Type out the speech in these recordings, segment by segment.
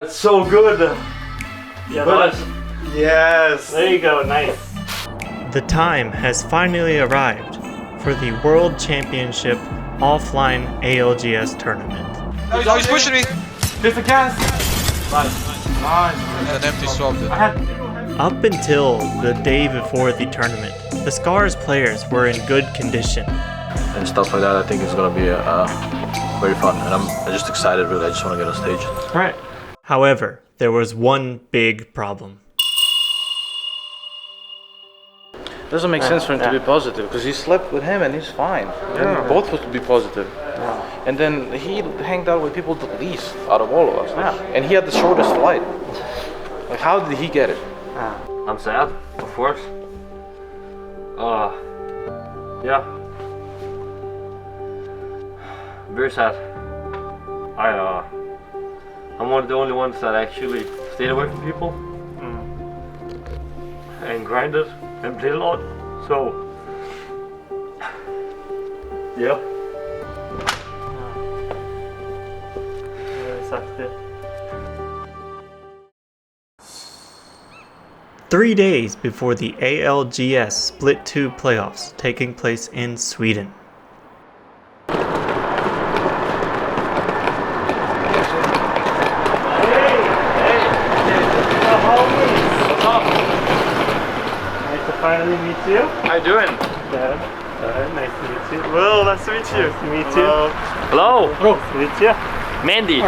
That's so good. Yeah, But- yes. there you go, nice. The time has finally arrived for the World Championship offline ALGS tournament. Oh, he's pushing me. Here's the cast. Nice. An empty swap. Up until the day before the tournament, the SCARZ players were in good condition. And stuff like that. I think it's gonna be very fun, and I'm just excited. Really, I just want to get on stage. Right. However, there was one big problem. Doesn't make sense for him to be positive because he slept with him and he's fine. Yeah. Both supposed to be positive. Yeah. And then he hanged out with people the least out of all of us. Yeah. And he had the shortest flight. Like, how did he get it? I'm sad, of course. Yeah. Very sad. I'm one of the only ones that actually stayed away from people and grinded and played a lot. So, yeah. Really sucked it. 3 days before the ALGS SPLIT2 playoffs taking place in Sweden. Nice to finally meet you. How you doing? Good. Nice to meet you. Well, nice to meet you. Nice to meet you. Hello. Nice to meet you. Mandy.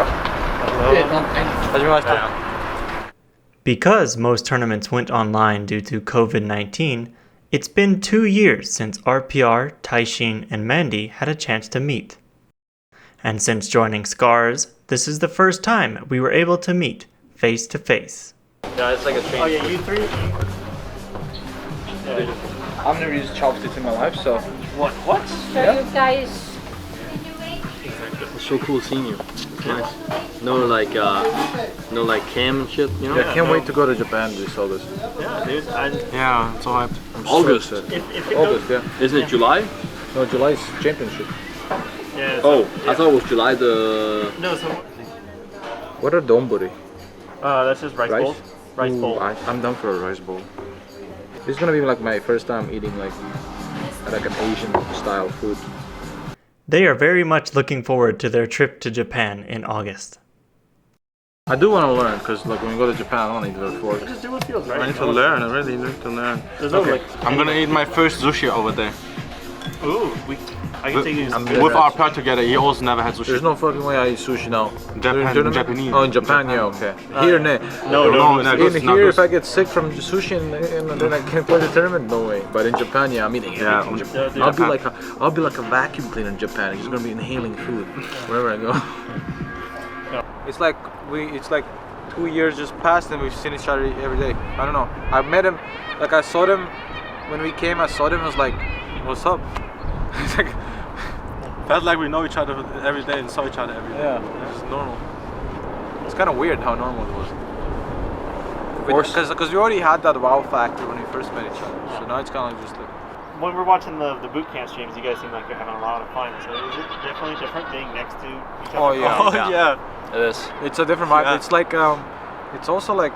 Because most tournaments went online due to COVID-19, it's been 2 years since RPR, Taishin, and Mandy had a chance to meet. And since joining SCARZ, this is the first time we were able to meet face to face. Yeah, it's like a train. Oh yeah, you three? I've never used chopsticks in my life, so. What? So you guys, It's so cool seeing you. It's nice. No like cam and shit, you know? Yeah, I can't wait to go to Japan to saw this. Yeah, dude. Yeah, it's all hyped. August. If it August, yeah. Isn't it July? No, July's championship. Yeah. Oh, I thought it was July the... No, so. What are donburi? That's just rice bowls. Rice bowl. I'm down for a rice bowl. This is gonna be like my first time eating like an Asian style food. They are very much looking forward to their trip to Japan in August. I do want to learn because like when we go to Japan, I want to eat very food. Just do what feels right. I need to learn. I really need to learn. There's no like. I'm gonna eat my first sushi over there. Ooh, I can take you. With our part together, he also never had sushi. There's no fucking way I eat sushi now. Japanese. Oh, in Japan, yeah, okay. Here, no. No, In here, if I get sick from sushi and then I can't play the tournament, no way. But in Japan, yeah, I'm eating everything. Yeah, I'll be like a vacuum cleaner in Japan. He's gonna be inhaling food wherever I go. It's like 2 years just passed and we've seen each other every day. I don't know. I met him, like I saw him when we came. I saw him. I was like, "What's up?" It's like. Felt like we know each other every day and saw each other every day. Yeah, it's normal. It's kind of weird how normal it was. Because we already had that wow factor when we first met each other. So now it's kind of like just like. When we're watching the boot camp streams, you guys seem like you're having a lot of fun. So is it definitely different being next to each other? Oh yeah. Oh yeah. It is. It's a different vibe. Yeah. It's like it's also like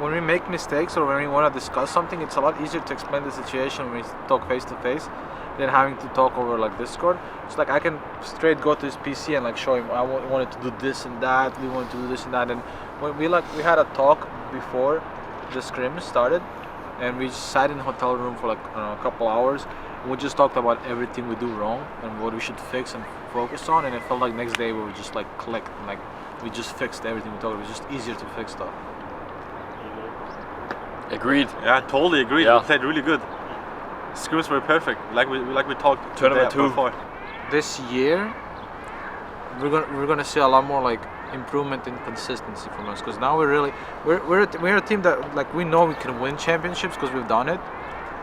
when we make mistakes or when we want to discuss something, it's a lot easier to explain the situation when we talk face to face than having to talk over like Discord. It's like I can straight go to his PC and like show him I wanted to do this and that. We wanted to do this and that. And when we had a talk before the scrim started, and we just sat in the hotel room for like a couple hours. And we just talked about everything we do wrong and what we should fix and focus on. And it felt like next day we were just like clicked and like we just fixed everything we talked. It was just easier to fix stuff. Agreed. Yeah, totally agreed. Yeah. We played really good. Scrims were perfect. Like we talked Tournament today 2. before. This year we're gonna see a lot more like improvement in consistency from us because now we're a team that like we know we can win championships because we've done it,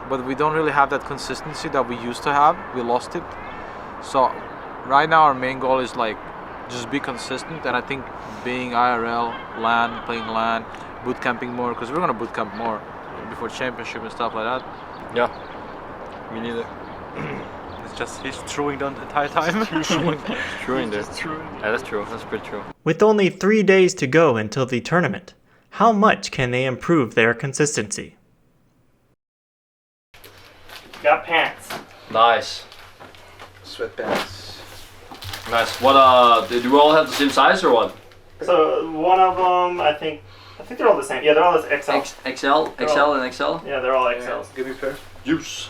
but we don't really have that consistency that we used to have. We lost it. So right now our main goal is like just be consistent, and I think being IRL, LAN, playing LAN, boot camping more because we're gonna boot camp more before championship and stuff like that. Yeah. We need it. he's chewing the entire time. True, dude. Yeah, that's true. That's pretty true. With only 3 days to go until the tournament, how much can they improve their consistency? Got pants. Nice. Sweatpants. Nice. What, do we all have the same size or what? So one of them, I think they're all the same. Yeah, they're all this XL. XL and XL? Yeah, they're all XLs. Give me a pair. Use.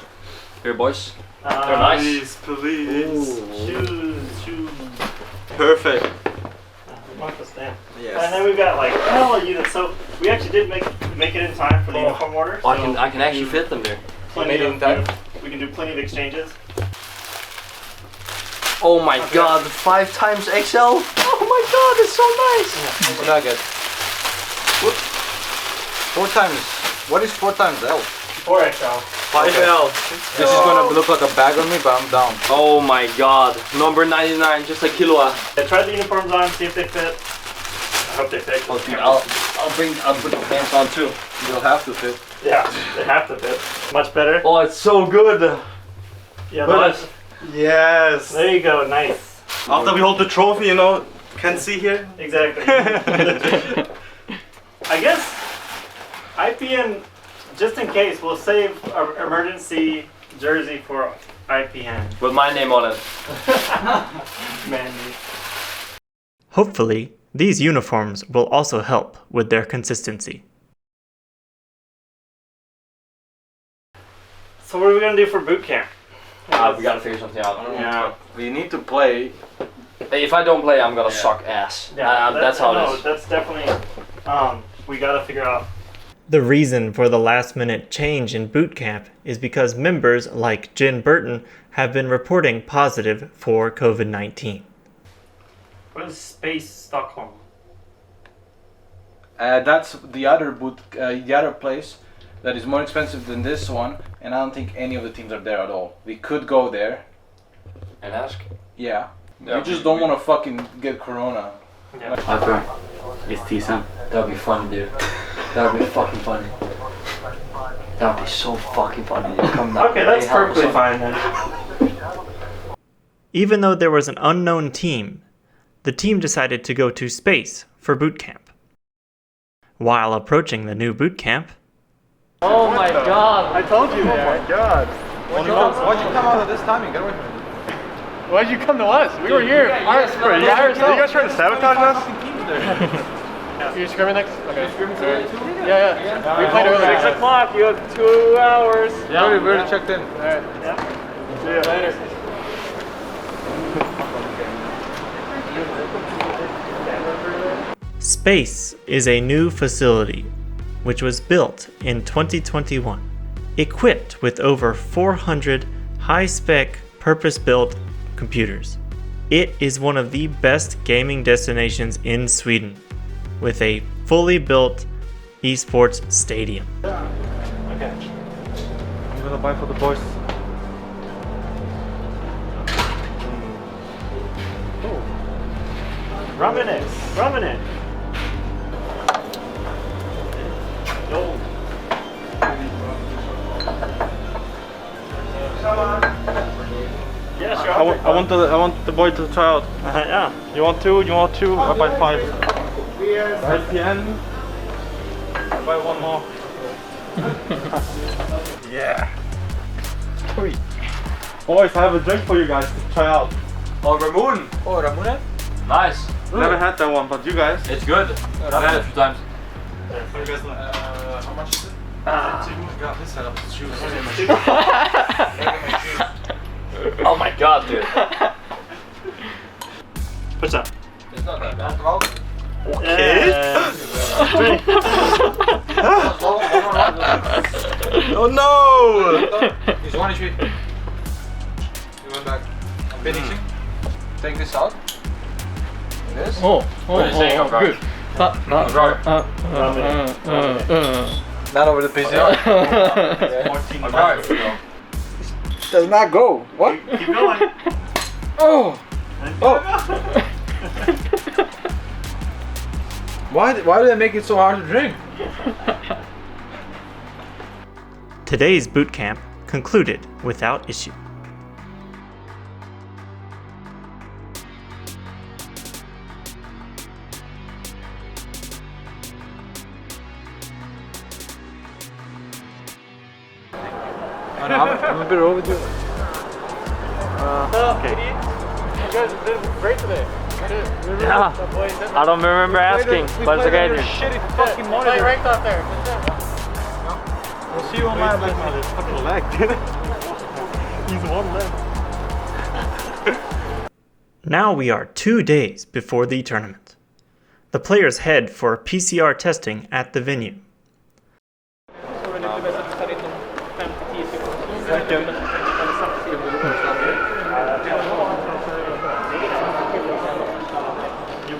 Here, boys. They're nice. Please. Shoes. Perfect. Yes. And then we've got like hell of units. So we actually did make it in time for the uniform order. Oh, So I can actually fit them there. made it in time. We can do plenty of exchanges. Oh my god, 5 times XL? Oh my god, it's so nice! What did I get? What? 4 times. What is 4 times L? 4XL. 5L. This is gonna look like a bag on me, but I'm down. Oh my god, number 99, just like Killua. I tried the uniforms on, see if they fit. I hope they fit. Oh dude, I'll put the pants on too. You'll have to fit. Yeah, they have to fit. Much better. Oh, it's so good. Yeah, But Yes. there you go, nice. After we hold the trophy, you know, can see here. Exactly. I guess IPN, just in case, we'll save our emergency jersey for IPN. With my name on it. Mandy. Hopefully, these uniforms will also help with their consistency. So what are we gonna do for boot camp? We gotta figure something out. Yeah. We need to play. Hey, if I don't play, I'm gonna suck ass. That's how it is. That's definitely. We gotta figure out. The reason for the last-minute change in boot camp is because members like Jin Burton have been reporting positive for COVID-19. What is Space Stockholm? That's the other the other place that is more expensive than this one, and I don't think any of the teams are there at all. We could go there. And ask? Yeah. Yeah, We just don't want to fucking get corona. Yeah. It's decent. That'd be funny, dude. That'd be fucking funny. That'd be so fucking funny. Come down. Okay, that's perfectly fine then. Even though there was an unknown team, the team decided to go to space for boot camp. While approaching the new boot camp, Oh my god. I told you there. God. Why'd you come out at this timing? Get away from me. Why'd you come to us? We were here. Are you guys trying to sabotage us? You're screaming next? Okay. Yeah. We played earlier. 6 o'clock. You have 2 hours. Yeah, we already checked in. Alright. Yeah. See you later. Space is a new facility which was built in 2021, equipped with over 400 high-spec, purpose-built computers. It is one of the best gaming destinations in Sweden, with a fully built esports stadium. Okay. I'm gonna buy for the boys. Rubbing it. Yo. Yeah, sure. I want the boy to try out. Yeah. You want 2? You want 2? I buy 5. IPN. I buy 1 more. Yeah. Sweet. Boys, I have a drink for you guys to try out. Oh, Ramon. Oh, Ramune? Nice. Never had that one, but you guys. It's good. I've had it a few times. How much is it? God, this setup is shoes. Oh my god, dude. What's up? It's not that bad. Okay. Oh no! He's one HP. You went back. I'm finishing. Take this out. This? What are you saying? Oh, good. Not over the PC. 14 Does not go. What? Keep going. Oh! Why do they make it so hard to drink? Today's boot camp concluded without issue. I'm a bit overdue. Okay. You guys did great today. Yeah. I don't remember asking, but it's okay. Shitty fucking monitor. Play ranked out there. We'll see you on my Fucking leg, dude. He's one leg. Now we are 2 days before the tournament. The players head for PCR testing at the venue.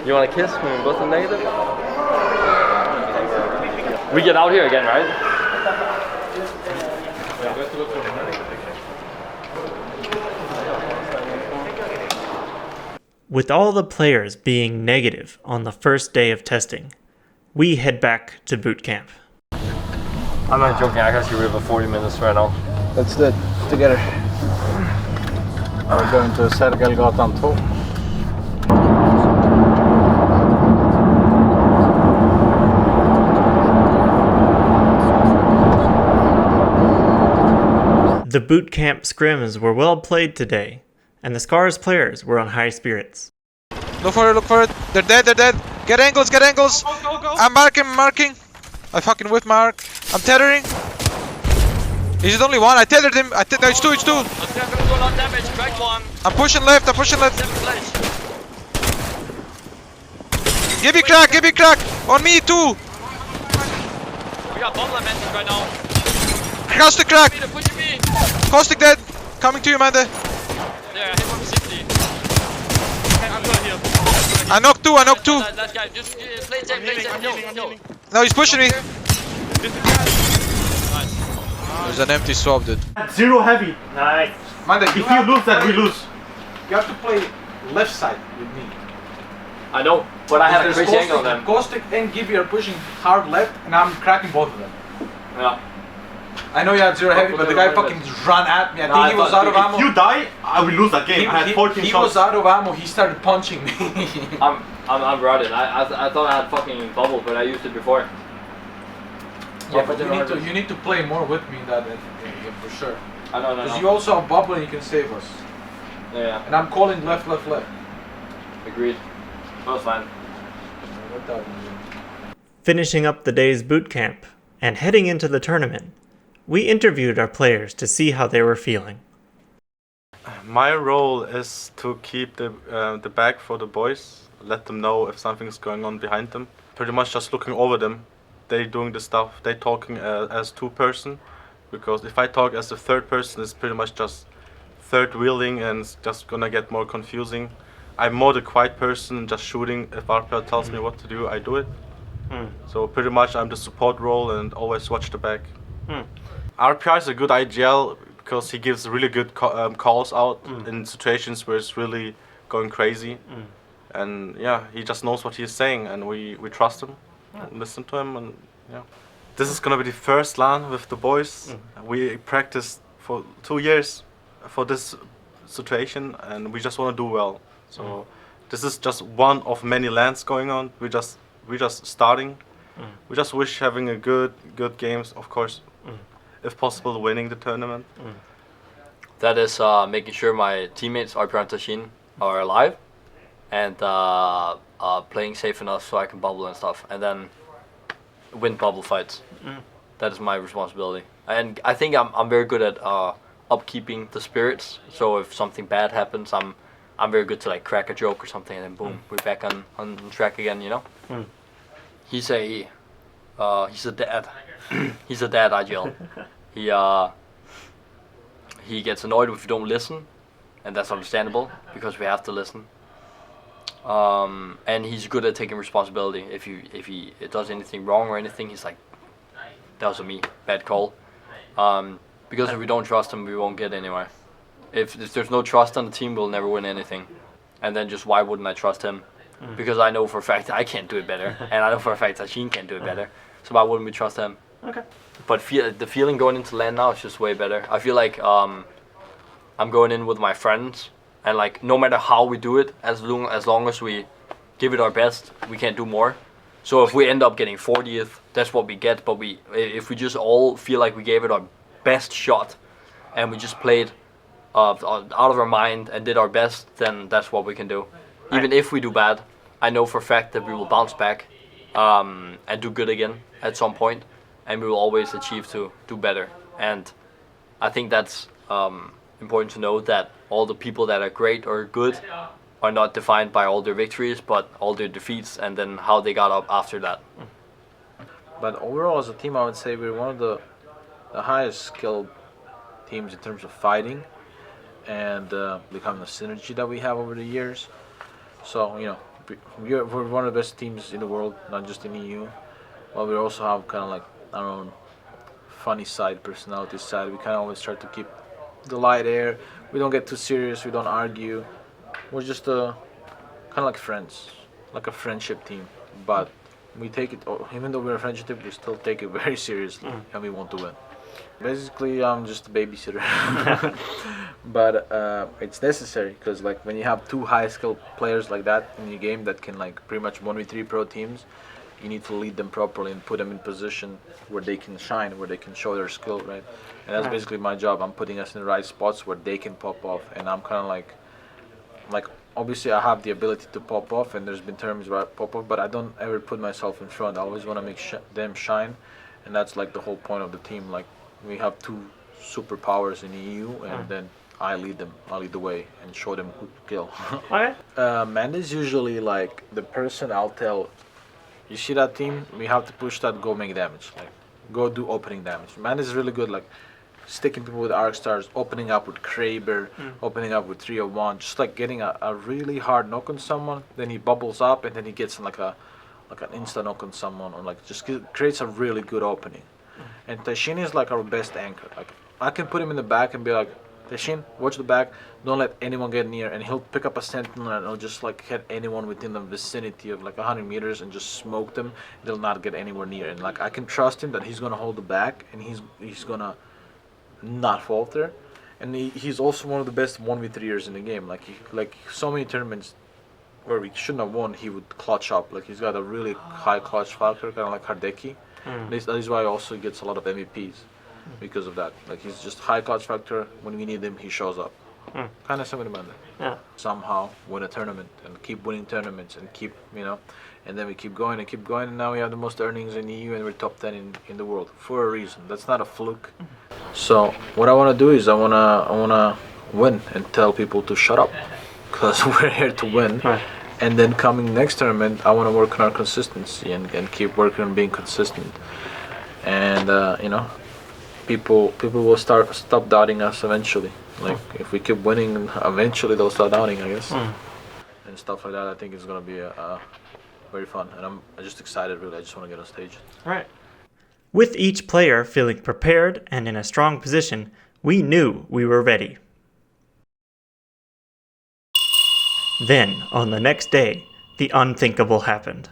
You want to kiss when we're both in negative? We get out here again, right? With all the players being negative on the first day of testing, we head back to boot camp. I'm not joking, I actually we have 40 minutes right now. Let's do it together. We're going to Sergelgatan 2. The boot camp scrims were well played today, and the SCARZ players were on high spirits. Look for it. They're dead. Get angles. Go. I'm marking. I fucking whip mark. I'm tethering. Is it only one? I tethered him. No, it's two. I'm pushing left. Give me crack. On me too. We got bomb dimensions right now. Caustic crack. Pushing me. Caustic dead. Coming to you, man. There, I hit 160. I'm good here. I knocked two. Last guy, just play safe. No. No, he's pushing me. Nice. There's an empty swap, dude. Zero heavy. Nice. Manda, If you lose that, we lose. You have to play left side with me. I know, but I have a crazy angle on them. Caustic and Gibby are pushing hard left, and I'm cracking both of them. Yeah. I know you had zero heavy, but the guy fucking ran at me. I think he was out of ammo. If you die, I will lose that game. I had 14 he shots. was out of ammo. He started punching me. I'm rotted. I thought I had fucking bubble, but I used it before. Yeah, but you need to play more with me in that game for sure. I know. Because you also have bubble and you can save us. Yeah. And I'm calling left. Agreed. That was fine. Finishing up the day's boot camp and heading into the tournament, we interviewed our players to see how they were feeling. My role is to keep the back for the boys, let them know if something's going on behind them. Pretty much just looking over them. They doing the stuff. They talking as two person, because if I talk as the third person, it's pretty much just third wheeling and it's just gonna get more confusing. I'm more the quiet person, just shooting. If RPR tells me what to do, I do it. So pretty much I'm the support role and always watch the back. RPR is a good IGL because he gives really good calls out in situations where it's really going crazy. And yeah, he just knows what he's saying and we trust him, and listen to him, and yeah. This is gonna be the first LAN with the boys. We practiced for 2 years for this situation and we just want to do well. So this is just one of many LANs going on. We're just starting. We just wish having a good games, of course. If possible, winning the tournament. That is making sure my teammates, RPR and Tashin, are alive and playing safe enough so I can bubble and stuff, and then win bubble fights. That is my responsibility, and I think I'm very good at upkeeping the spirits. So if something bad happens, I'm very good to like crack a joke or something, and then boom, we're back on track again. You know. He's a dad. He's a dad, IGL. He gets annoyed if you don't listen, and that's understandable because we have to listen. And he's good at taking responsibility. If he does anything wrong or anything, he's like, that was me, bad call. Because if we don't trust him, we won't get anywhere. If there's no trust on the team, we'll never win anything. And then just why wouldn't I trust him? Because I know for a fact I can't do it better, and I know for a fact Tashin can't do it better. So why wouldn't we trust him? Okay. But the feeling going into LAN now is just way better. I feel like I'm going in with my friends, and like no matter how we do it, as long as we give it our best, we can't do more. So if we end up getting 40th, that's what we get. But if we just all feel like we gave it our best shot, and we just played out of our mind and did our best, then that's what we can do. Even if we do bad, I know for a fact that we will bounce back and do good again at some point, and we will always achieve to do better. And I think that's important to know, that all the people that are great or good are not defined by all their victories, but all their defeats and then how they got up after that. But overall, as a team, I would say we're one of the highest skilled teams in terms of fighting and becoming the synergy that we have over the years. So, you know, we're one of the best teams in the world, not just in EU. But we also have kind of like our own funny side, personality side. We kind of always try to keep the light air. We don't get too serious. We don't argue. We're just kind of like friends, like a friendship team. But we take it, even though we're a friendship team, we still take it very seriously, and we want to win. Basically, I'm just a babysitter. But it's necessary, because like when you have two high-skilled players like that in your game that can like pretty much 1v3 pro teams, you need to lead them properly and put them in position where they can shine, where they can show their skill, right? And that's basically my job. I'm putting us in the right spots where they can pop off, and I'm kind of like obviously I have the ability to pop off, and there's been times where I pop off, but I don't ever put myself in front. I always want to make them shine, and that's like the whole point of the team. Like we have two superpowers in the EU, and then I lead them. I lead the way and show them who to kill. Okay. Mandy's usually like the person I'll tell, you see that team, we have to push that, go make damage, like go do opening damage. Mandy's really good, like sticking people with ALGS, opening up with Kraber, opening up with 301, just like getting a really hard knock on someone, then he bubbles up and then he gets like an insta knock on someone, or like just creates a really good opening. And Tashin is like our best anchor. Like I can put him in the back and be like, Tashin, watch the back, don't let anyone get near, and he'll pick up a sentinel and he'll just like hit anyone within the vicinity of like 100 meters and just smoke them. They'll not get anywhere near, and like I can trust him that he's gonna hold the back and he's gonna not falter. And he's also one of the best 1v3ers in the game. Like so many tournaments where we shouldn't have won, he would clutch up. Like he's got a really high clutch factor, kind of like Hardeki. That is why he also gets a lot of MVPs because of that. Like he's just high clutch factor. When we need him, he shows up. Kind of similar to that. Somehow win a tournament and keep winning tournaments and keep, you know, and then we keep going, and now we have the most earnings in the EU, and we're top 10 in the world for a reason. That's not a fluke. So what I want to do is I wanna win and tell people to shut up, because we're here to win. And then coming next tournament, I want to work on our consistency and keep working on being consistent. And you know, people will stop doubting us eventually. Like if we keep winning, eventually they'll start doubting, I guess. And stuff like that. I think it's gonna be very fun, and I'm just excited. Really, I just want to get on stage. Right. With each player feeling prepared and in a strong position, we knew we were ready. Then, on the next day, the unthinkable happened.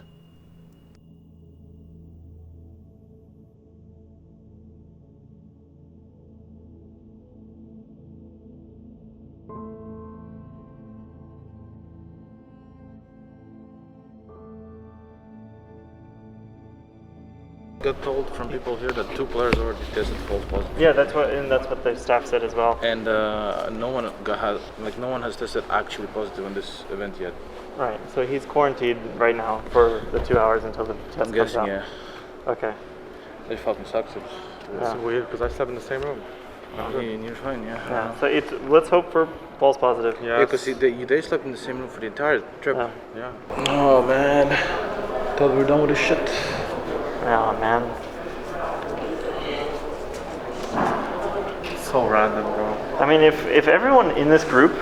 Got told from people here that 2 players already tested false positive. Yeah, that's what the staff said as well. And no one has tested actually positive on this event yet. Right. So he's quarantined right now for the 2 hours until the test I'm comes guessing, out. yeah. Okay. It fucking sucks. It's weird because I slept in the same room. And you're fine, yeah. Yeah. So let's hope for false positive. Yeah. Because they slept in the same room for the entire trip. Yeah. Oh man, thought we were done with this shit. Oh man. So random, bro. I mean, if everyone in this group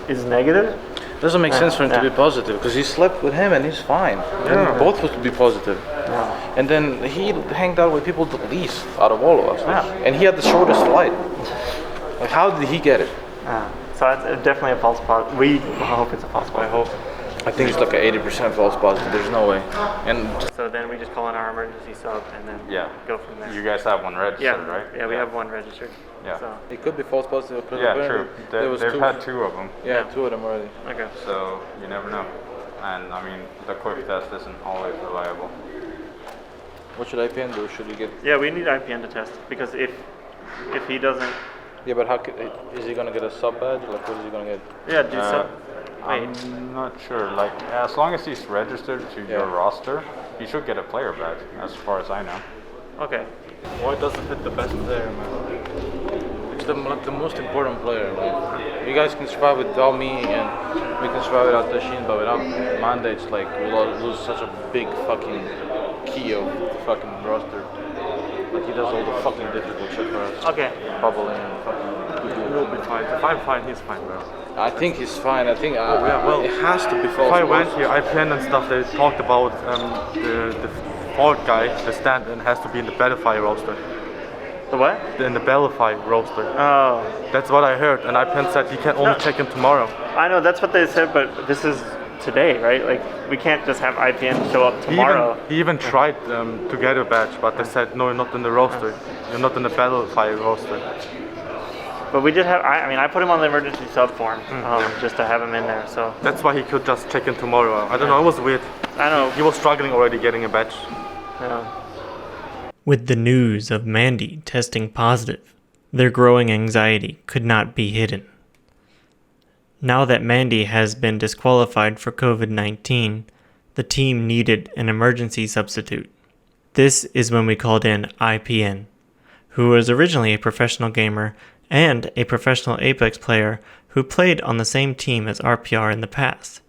is negative, Doesn't make sense for him to be positive, because he slept with him and he's fine. Yeah. And both supposed to be positive. Yeah. And then he hanged out with people the least out of all of us. Yeah. And he had the shortest flight. Like, how did he get it? So it's definitely a false positive. We hope it's a false positive. I hope. I think it's like an 80% false positive. There's no way. And So then we just call in our emergency sub and then go from there. You guys have one registered, right? Yeah, we have one registered. Yeah. So. it could be false positive. Yeah, true. They've two. had 2 of them. Yeah, 2 of them already. Okay. So you never know. And I mean, the quick test isn't always reliable. What should IPN do? Should we get... Yeah, we need IPN to test, because if he doesn't Yeah, but is he gonna get a sub badge? Like, what is he gonna get? Yeah, do sub. Wait. I'm not sure. Like, as long as he's registered to your roster, he should get a player badge, as far as I know. Okay. Why does it hit the best player, man? It's the most important player. Like, you guys can survive without me, and we can survive without Tashin, but without Manda, it's like we lose such a big fucking key of the fucking roster. Like, he does all the fucking difficult shit for us. Okay. Bubbling and fucking. He will be fine. If I'm fine, he's fine, bro. I think he's fine. I think well, it has to be false. If I went here, IPN and stuff, they talked about the fourth guy, the stand-in, has to be in the Battlefy roster. The what? In the Battlefy roster. Oh. That's what I heard, and IPN said he can only check in tomorrow. I know, that's what they said, but this is today, right? Like, we can't just have IPN show up tomorrow. He even tried to get a badge, but they said, no, you're not in the roster. You're not in the Battlefy roster. But we did have, I put him on the emergency sub form, just to have him in there, so. That's why he could just check in tomorrow. I don't know, it was weird. I know. He was struggling already getting a badge. Yeah. With the news of Mandy testing positive, their growing anxiety could not be hidden. Now that Mandy has been disqualified for COVID-19, the team needed an emergency substitute. This is when we called in IPN, who was originally a professional gamer and a professional Apex player who played on the same team as RPR in the past.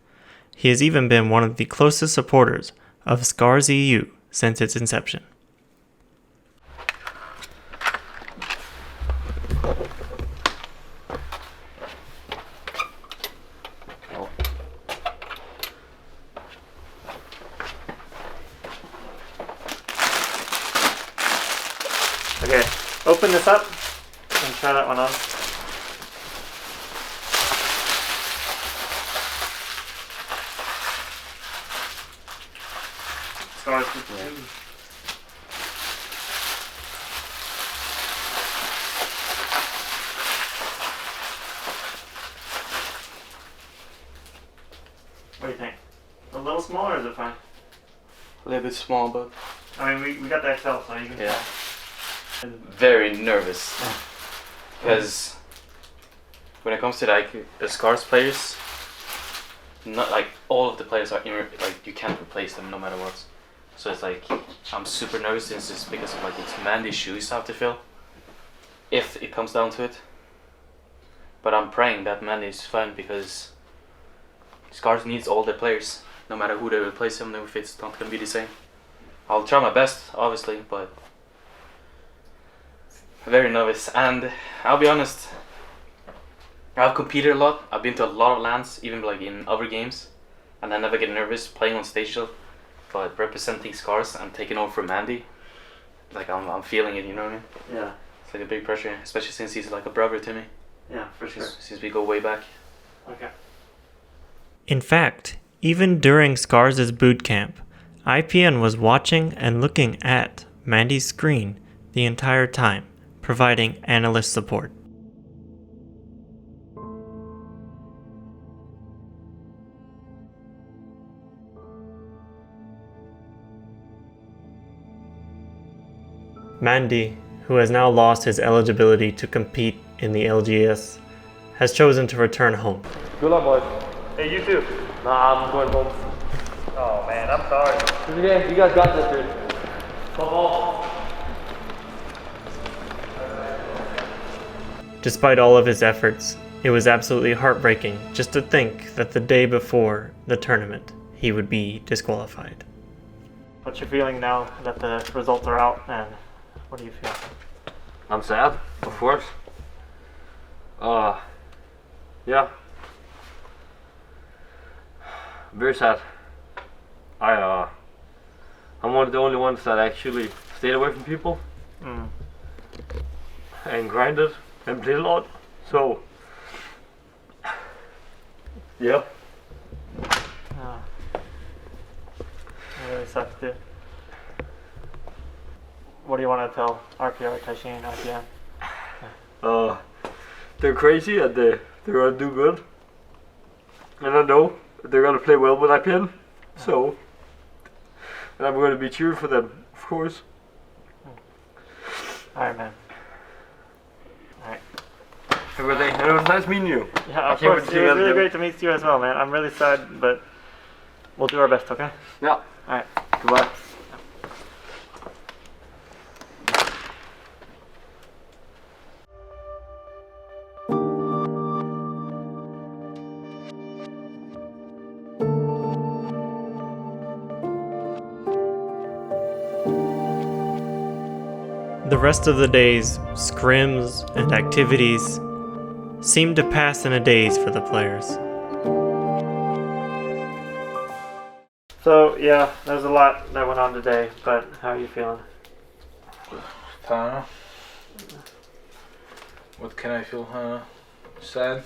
He has even been one of the closest supporters of SCARZ EU since its inception. Okay, open this up and try that one on. SCARZ 52. What do you think? A little smaller, or is it fine? A little bit small, but I mean, we got the XL, so you can. yeah. Very nervous because when it comes to like the SCARZ players, not like all of the players are like you can't replace them no matter what. So it's like I'm super nervous since it's because of like it's Mandy's shoes I have to fill if it comes down to it. But I'm praying that Mandy's fine because SCARZ needs all the players, no matter who they replace them. If it's not gonna be the same, I'll try my best, obviously, but. Very nervous, and I'll be honest, I've competed a lot, I've been to a lot of LANs, even like in other games, and I never get nervous playing on stage though, but representing SCARZ and taking over for Mandy, like I'm feeling it, you know what I mean? Yeah. It's like a big pressure, especially since he's like a brother to me. Yeah, for sure. Since we go way back. Okay. In fact, even during SCARZ's boot camp, IPN was watching and looking at Mandy's screen the entire time, providing analyst support. Mandy, who has now lost his eligibility to compete in the LGS, has chosen to return home. Good luck, boys. Hey, you too. Nah, I'm going home. Oh man, I'm sorry. You guys got this, dude. Come on. Despite all of his efforts, it was absolutely heartbreaking just to think that the day before the tournament, he would be disqualified. What's your feeling now that the results are out, and what do you feel? I'm sad, of course. Yeah. Very sad. I'm one of the only ones that actually stayed away from people and grinded and played a lot. So, yeah. Oh. It really sucks, dude. What do you want to tell RPR, Taishin, IPN? They're crazy and they're gonna do good. And I know they're gonna play well with IPN. So, and I'm gonna be cheering for them, of course. Alright, man. Alright. everybody. It was nice meeting you. Yeah, of course. It was really great to meet you as well, man. I'm really sad, but we'll do our best, okay? Yeah. Alright. Goodbye. The rest of the day's scrims and activities seemed to pass in a daze for the players. So, yeah, there's a lot that went on today, but how are you feeling? I don't know. What can I feel? Sad,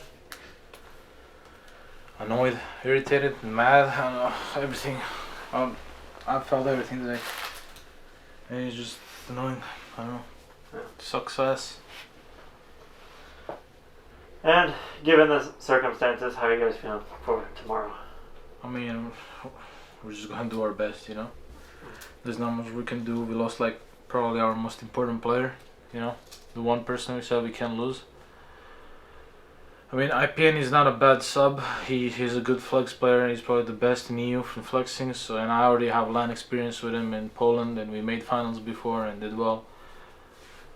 annoyed, irritated, mad. I don't know, everything. I felt everything today. And it's just annoying. I don't know. Success. And given the circumstances, how are you guys feeling for tomorrow? I mean, we're just gonna do our best, you know. There's not much we can do. We lost like probably our most important player, you know, the one person we said we can't lose. I mean, IPN is not a bad sub. He's a good flex player. He's probably the best in EU from flexing. So, and I already have LAN experience with him in Poland, and we made finals before and did well.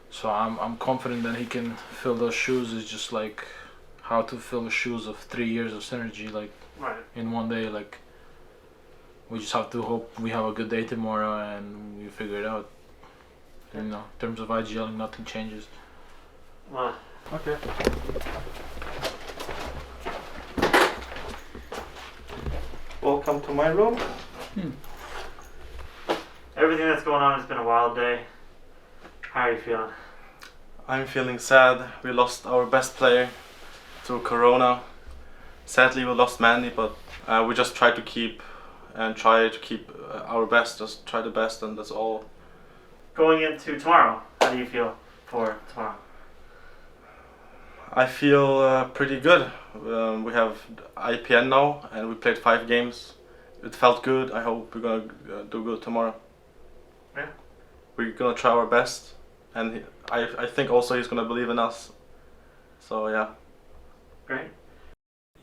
So I'm confident that he can fill those shoes. It's just like how to fill the shoes of 3 years of synergy, like in one day. Like we just have to hope we have a good day tomorrow and we figure it out. You know, in terms of IGL, nothing changes. Okay. Welcome to my room. Everything that's going on has been a wild day. How are you feeling? I'm feeling sad. We lost our best player to Corona. Sadly, we lost Mandy, but we just try to keep our best. Just try the best, and that's all. Going into tomorrow, how do you feel for tomorrow? I feel pretty good. We have IPN now, and we played 5 games. It felt good. I hope we're gonna do good tomorrow. Yeah. We're gonna try our best, and I think also he's gonna believe in us. So yeah. Great.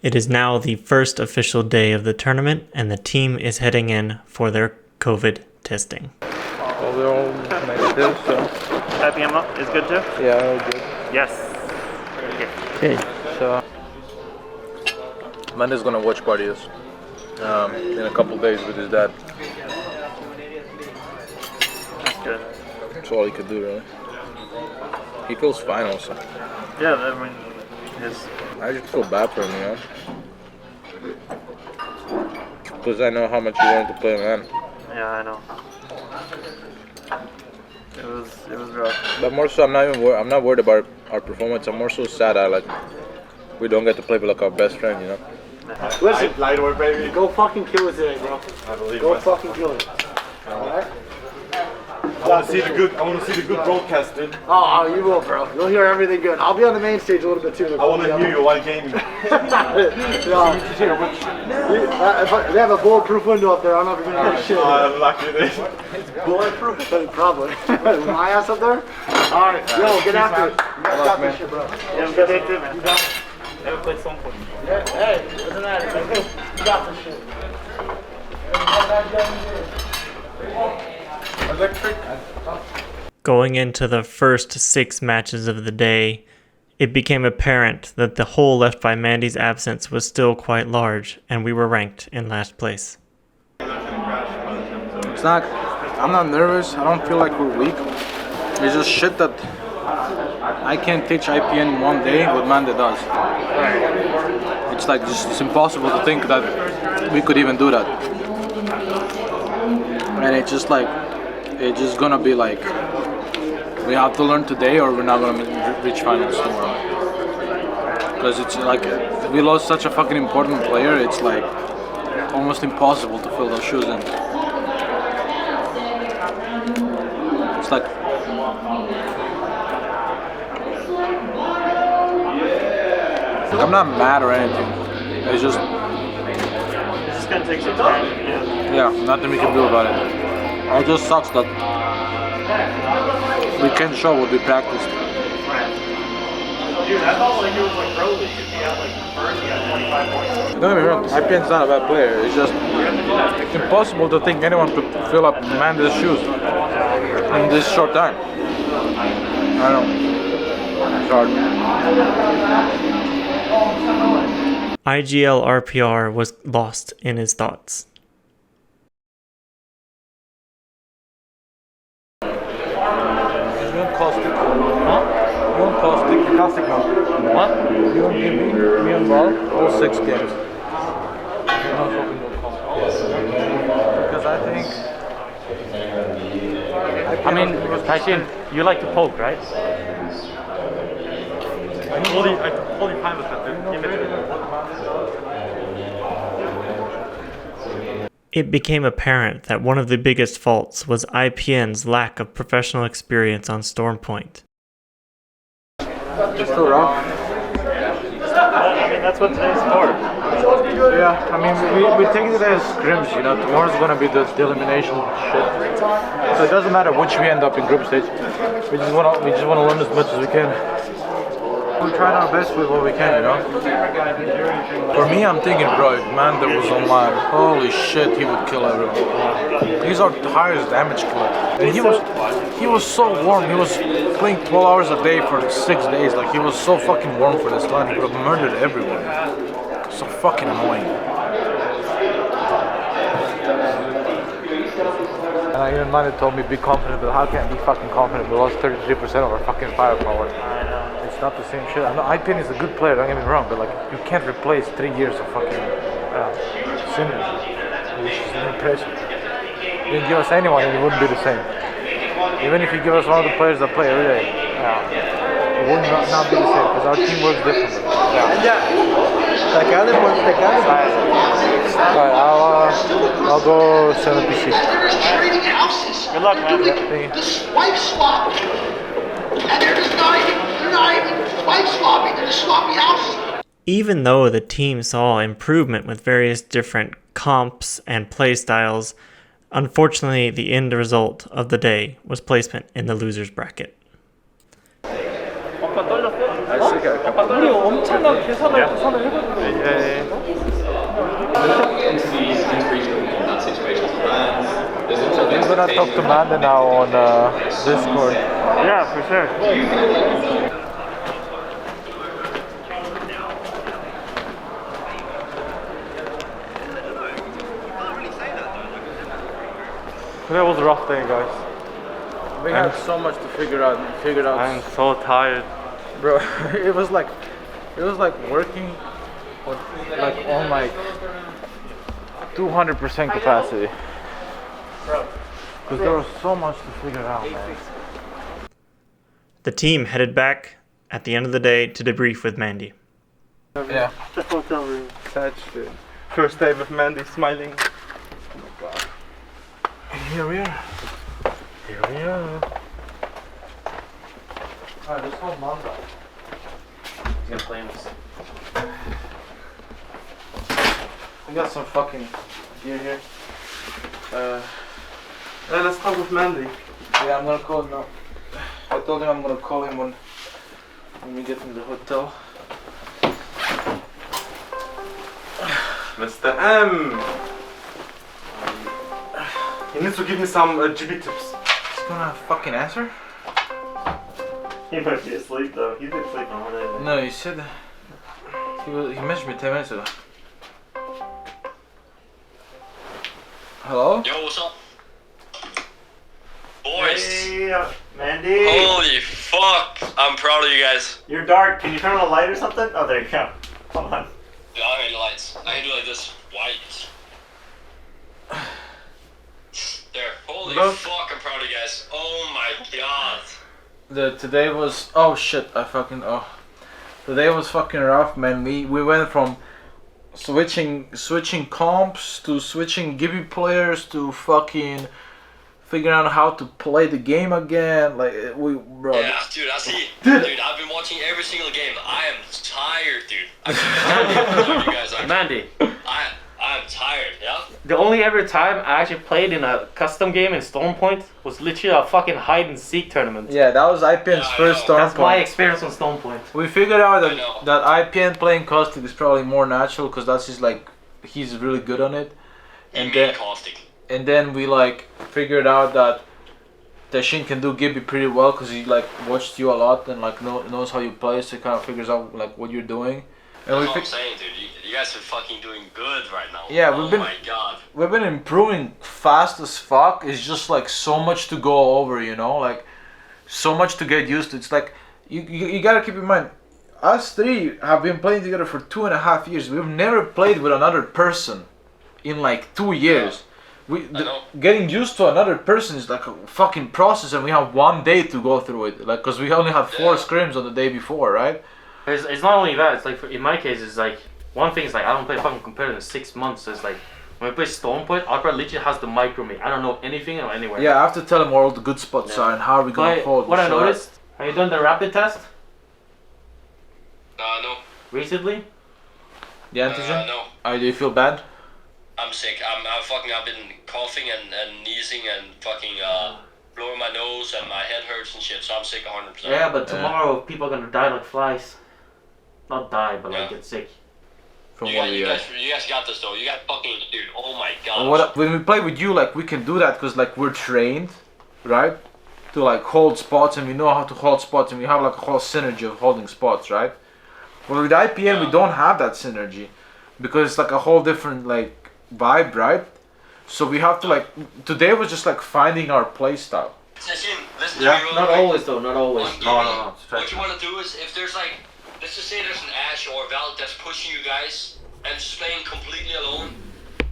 It is now the first official day of the tournament, and the team is heading in for their COVID testing. Well, they're all negative, so. IPM is good too? Yeah, all good. Yes. Okay, so. Mandy's gonna watch parties in a couple days with his dad. That's good. That's all he could do, really. He feels fine also. Yeah, I mean, I just feel bad for him, you know? Because I know how much he wanted to play LAN. yeah, I know. It was rough. But more so, I'm not worried about our performance. I'm more so sad that we don't get to play with like our best friend, you know? Listen, Lightweight, baby. Go fucking kill it today, bro. I believe Go fucking kill it. Alright? I want to see the good broadcast, dude. Oh, you will, bro. You'll hear everything good. I'll be on the main stage a little bit too. I want to hear you while gaming. They have a bulletproof window up there. I don't know if you're gonna hear shit. I'm lucky, dude. It's bulletproof? Probably. With my ass up there? Alright, yo, get after it. You guys got this shit, bro. Yeah, I'm good too, man. You got it? Never played some for you. Yeah, hey, doesn't matter. You got this shit. Going into the first 6 matches of the day, it became apparent that the hole left by Mandy's absence was still quite large, and we were ranked in last place. It's not, I'm not nervous. I don't feel like we're weak. It's just shit that I can't teach IPN in one day what Mandy does. It's like it's impossible to think that we could even do that. And it's just like, it's just gonna be like, we have to learn today or we're not gonna reach finals tomorrow. Because it's like, we lost such a fucking important player, it's like almost impossible to fill those shoes in. It's like, I'm not mad or anything. It's just gonna take some time. Yeah, nothing we can do about it. It just sucks that we can't show what we practiced. Dude, I felt like it was like pro league. If he had like first, he had 25 points. Don't get me wrong, IPN's not a bad player. It's just impossible to think anyone could fill up Manda's shoes in this short time. I don't know. It's hard. IGL RPR was lost in his thoughts. Caustic now. What? You don't give me and ball all 6 games. Because I think. I mean, Taishin, you like to poke, right? I'm totally fine with that. It became apparent that one of the biggest faults was IPN's lack of professional experience on Stormpoint. It's still rough. I mean, that's what today's for. Yeah, I mean, we take it as scrims, you know. Tomorrow's gonna be the elimination shit. So it doesn't matter which we end up in group stage. We just wanna learn as much as we can. We're trying our best with what we can, you know. For me, I'm thinking, bro, if Manda was online, holy shit, he would kill everyone. He's our highest damage killer. And he was so warm. He was playing 12 hours a day for 6 days. Like, he was so fucking warm for this line. He would have murdered everyone. So fucking annoying. And even Manda told me, be confident, but how can I be fucking confident? We lost 33% of our fucking firepower. It's not the same shit. I know IPN is a good player, don't get me wrong, but like, you can't replace 3 years of fucking synergy, which is an impression. You can give us anyone and it wouldn't be the same. Even if you give us one of the players that play every day, it would not be the same, because our team works differently. Alright, I'll go 76. Good luck, man. They're just swipe swapping. And they're just not even swipe swapping, they're just swapping houses. Even though the team saw improvement with various different comps and playstyles, unfortunately the end result of the day was placement in the losers bracket. I'm gonna talk to Manda now on Discord. Yeah, for sure. Today was a rough day, guys. We had so much to figure out. I'm so tired. Bro, it was like working on like 200% capacity. Because there was so much to figure out, man. The team headed back at the end of the day to debrief with Mandy. Yeah. The hotel room. Sad shit. First day with Mandy smiling. Oh my god. Here we are. Alright, let's hold Manda. He's gonna play us. I got some fucking gear here. Hey, let's talk with Mandy. Yeah, I'm gonna call him now. I told him I'm gonna call him when we get in the hotel. Mr. M. He needs to give me some GB tips. He's gonna fucking answer? He might be asleep though. He's been sleeping all day. No, he said he messaged me 10 minutes ago. Hello? Yo, what's up? Boys! Hey, Mandy! Holy fuck! I'm proud of you guys. You're dark. Can you turn on a light or something? Oh, there you go. Hold on. Yeah, I hate the lights. I hate it like this. White. There. Holy fuck, I'm proud of you guys. Oh my god. Today was Today was fucking rough, man. We went from switching comps to switching Gibby players to fucking figuring out how to play the game again. Like bro. Yeah, dude, I see. Dude, I've been watching every single game. I am tired, dude. I can't believe how tired you guys are. Mandy. I I'm tired, yeah? The only ever time I actually played in a custom game in Stone Point was literally a fucking hide and seek tournament. Yeah, that was IPN's first Stone That's my Point. experience on Stone Point. We figured out that IPN playing Caustic is probably more natural because that's just like he's really good on it. And then we like figured out that Tashin can do Gibby pretty well because he like watched you a lot and like knows how you play, so he kind of figures out like what you're doing. And That's what I'm saying, dude. You guys are fucking doing good right now. Yeah, my god. We've been improving fast as fuck. It's just like so much to go over, you know, like so much to get used to. It's like you gotta keep in mind, us three have been playing together for 2.5 years. We've never played with another person in like 2 years. Getting used to another person is like a fucking process, and we have 1 day to go through it. Like, cause we only had 4 scrims on the day before, right? It's not only that. It's like in my case, it's like one thing is like I don't play fucking competitive in 6 months. So it's like when I play Stone Point, Alpra literally has the micro me. I don't know anything or anywhere. Yeah, I have to tell him where all the good spots are and how are we gonna hold. What I noticed, have you done the rapid test? No. Recently? The antigen? No. Do you feel bad? I'm sick. I've been coughing and sneezing and fucking blowing my nose and my head hurts and shit. So I'm sick 100%. Yeah, but tomorrow people are gonna die like flies. Not die, but like get sick. You guys got this though. You got fucking dude. Oh my god. When we play with you, like we can do that because like we're trained, right, to like hold spots, and we know how to hold spots, and we have like a whole synergy of holding spots, right? But with IPN, we don't have that synergy because it's like a whole different like vibe, right? So we have to like today was just like finding our play style. Listen to me real not quick. always though. Not always. No. What you want to do is if there's like, let's just say there's an Ash or a Valk that's pushing you guys and just playing completely alone.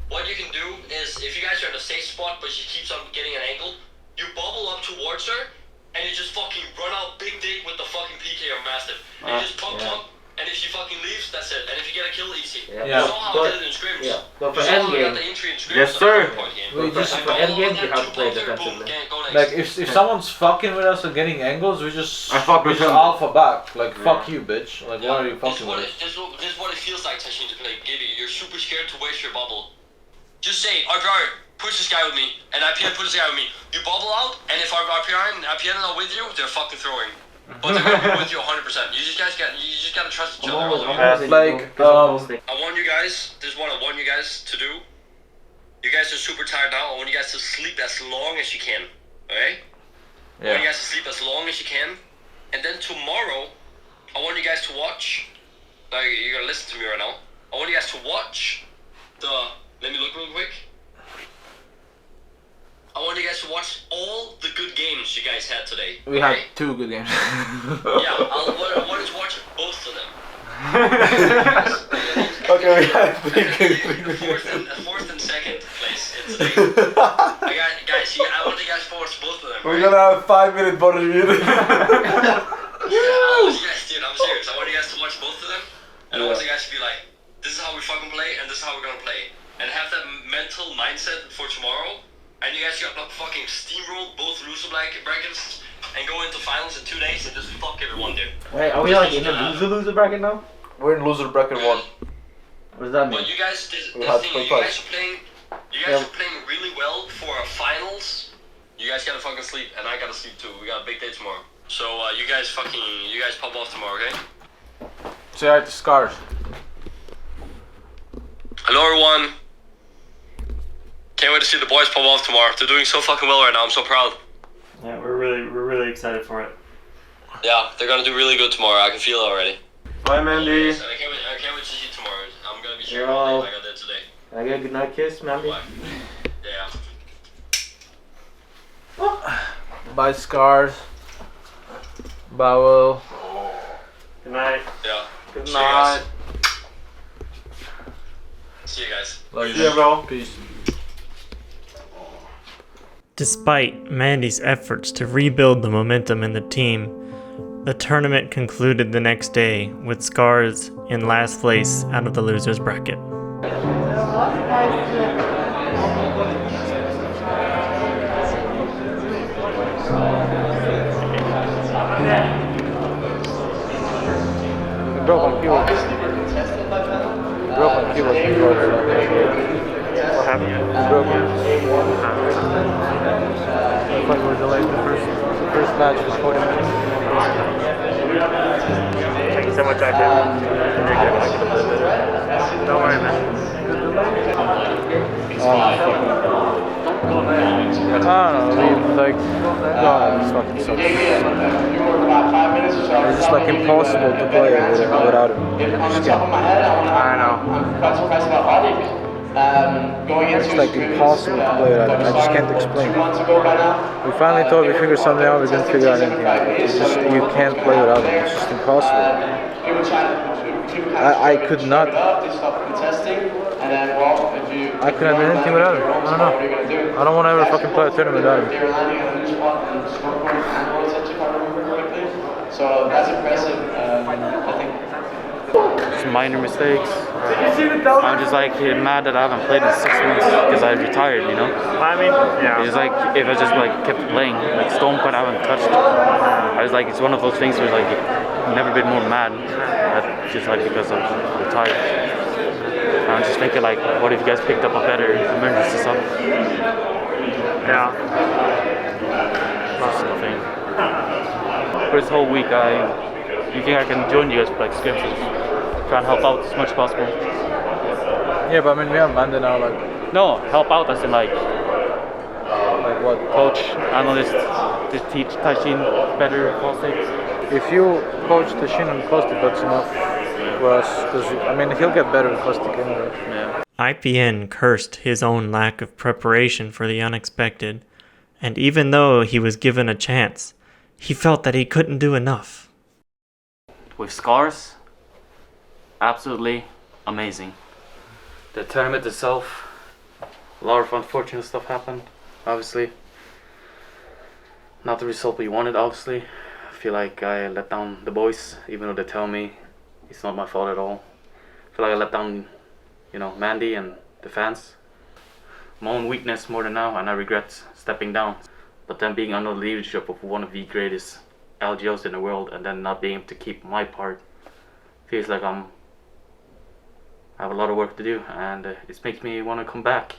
What you can do is if you guys are in a safe spot but she keeps on getting an angle, you bubble up towards her and you just fucking run out big dick with the fucking PK or Mastiff. And you just pump, and if she fucking leaves, that's it. And if you get a kill, easy. You saw how I did it in scrims. But for you saw how I endgame, got the entry in scrims. yes sir. For endgame, you have to play defensively. Like if someone's fucking with us or getting angles, we just alpha back. Like fuck you, bitch. Like what are you fucking with? This is what it feels like, Tashin, to play Gibby. You're super scared to waste your bubble. Just say, RPR, push this guy with me, and IPN push this guy with me. You bubble out, and if RPR and IPN are with you, they're fucking throwing. But they're gonna be with you 100%. You just gotta trust each other. I want you guys. This is what I want you guys to do. You guys are super tired now. I want you guys to sleep as long as you can. Okay? I want you guys to sleep as long as you can. And then tomorrow, I want you guys to watch. Like, you're gonna listen to me right now. I want you guys to watch the. Let me look real quick. I want you guys to watch all the good games you guys had today. We had 2 good games. Yeah, I want to watch both of them. Okay, we had 3 good games. Fourth and second place today. I want you guys to watch both of them. We're gonna have a 5-minute body review. I want you guys, dude, I'm serious. I want you guys to watch both of them. And I want you guys to be like, this is how we fucking play, and this is how we're gonna play. And have that mental mindset for tomorrow. And you guys got fucking steamroll both loser brackets and go into finals in 2 days and just fuck everyone, dude. Wait, are we like in the loser bracket now? We're in loser bracket 1. What does that mean? But you guys, you guys are playing really well for a finals. You guys gotta fucking sleep, and I gotta sleep too. We got a big day tomorrow. So you guys pop off tomorrow, okay? Say hi to SCARZ. Hello everyone. Can't wait to see the boys pop off tomorrow. They're doing so fucking well right now. I'm so proud. Yeah, we're really excited for it. Yeah, they're gonna do really good tomorrow. I can feel it already. Bye, Mandy. Yes, I can't wait to see you tomorrow. I'm gonna be sure all day like I did today. Can I get a good night kiss, Mandy? Yeah. Bye, SCARZ. Bowel. Good night. Yeah. Good night. See you guys. Love you. See you, bro. Peace. Despite Mandy's efforts to rebuild the momentum in the team, the tournament concluded the next day with SCARZ in last place out of the losers bracket. Broken keyboard. badge for 40 minutes. Thank you so much, IPN. Don't worry, man. I don't know, I mean, like, God, this fucking sucks. It's just like impossible to play without him. Just can't. I know. It's like impossible to play without him. I just can't explain. We finally thought we figured something out, we didn't figure out anything out. It's just, you can't play without him. It's just impossible. I could not. I couldn't do anything without him. I don't know. I don't want to ever fucking play a tournament without him. So that's impressive. I think. Just minor mistakes. I'm just like mad that I haven't played in 6 months because I retired, you know? I mean, yeah. It's like if I just like kept playing, like Stone Point I haven't touched. I was like, it's one of those things where like I've never been more mad. Just like because I'm retired. I'm just thinking like, what if you guys picked up a better emergency sub? Yeah. Just nothing. For this whole week, you think I can join you guys for like skirmishes? Try and help out as much as possible. Yeah, but I mean, we have Manda now, like... No, help out as in like what? Coach, analyst, to teach Taishin better caustic. If you coach Taishin and caustic, that's enough for us, because I mean, he'll get better with caustic anyway. Yeah. IPN cursed his own lack of preparation for the unexpected, and even though he was given a chance, he felt that he couldn't do enough. With SCARZ, absolutely amazing. The tournament itself, a lot of unfortunate stuff happened, obviously. Not the result we wanted, obviously. I feel like I let down the boys, even though they tell me it's not my fault at all. I feel like I let down, you know, Mandy and the fans. My own weakness more than now, and I regret stepping down. But then being under the leadership of one of the greatest ALGS in the world, and then not being able to keep my part, feels like I have a lot of work to do, and it makes me want to come back,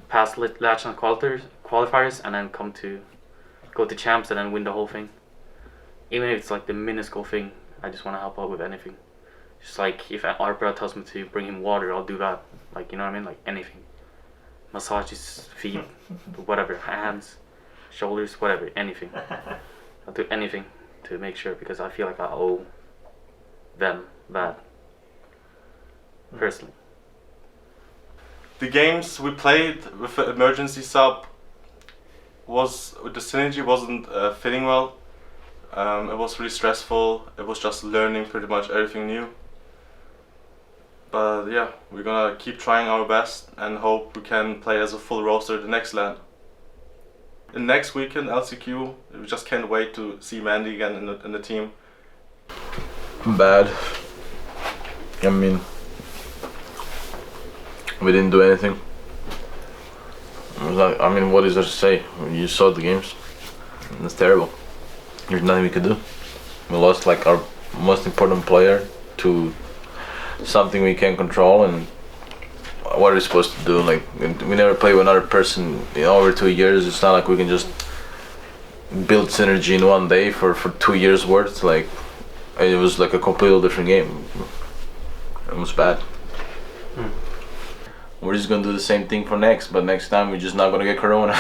pass national qualifiers, and then go to champs and then win the whole thing. Even if it's like the minuscule thing, I just want to help out with anything. Just like if Arbra tells me to bring him water, I'll do that. Like, you know what I mean? Like anything. Massage his feet, whatever, hands, shoulders, whatever, anything. I'll do anything to make sure, because I feel like I owe them that. Personally. The games we played with the emergency sub the synergy wasn't fitting well. It was really stressful. It was just learning pretty much everything new. But yeah, we're gonna keep trying our best and hope we can play as a full roster the next LAN. The next weekend, LCQ, we just can't wait to see Mandy again in the team. Bad. I mean, we didn't do anything. I mean, what is there to say? You saw the games. It's terrible. There's nothing we could do. We lost like our most important player to something we can't control, and what are we supposed to do? Like, we never play with another person in over 2 years. It's not like we can just build synergy in one day for 2 years worth. Like, it was like a completely different game. It was bad. We're just gonna do the same thing for next, but next time we're just not gonna get corona.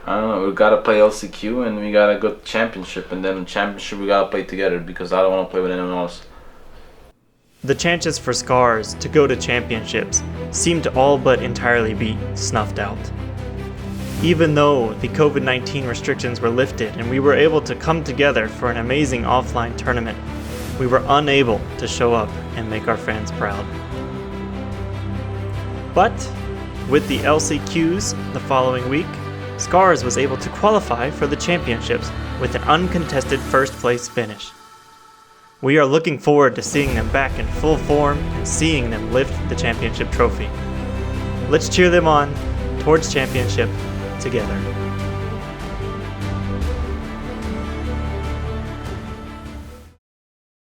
I don't know, we gotta play LCQ and we gotta go to championship, and then in championship we gotta play together, because I don't wanna play with anyone else. The chances for SCARZ to go to championships seemed to all but entirely be snuffed out. Even though the COVID-19 restrictions were lifted and we were able to come together for an amazing offline tournament, we were unable to show up and make our fans proud. But with the LCQs the following week, SCARZ was able to qualify for the championships with an uncontested first place finish. We are looking forward to seeing them back in full form and seeing them lift the championship trophy. Let's cheer them on towards championship together.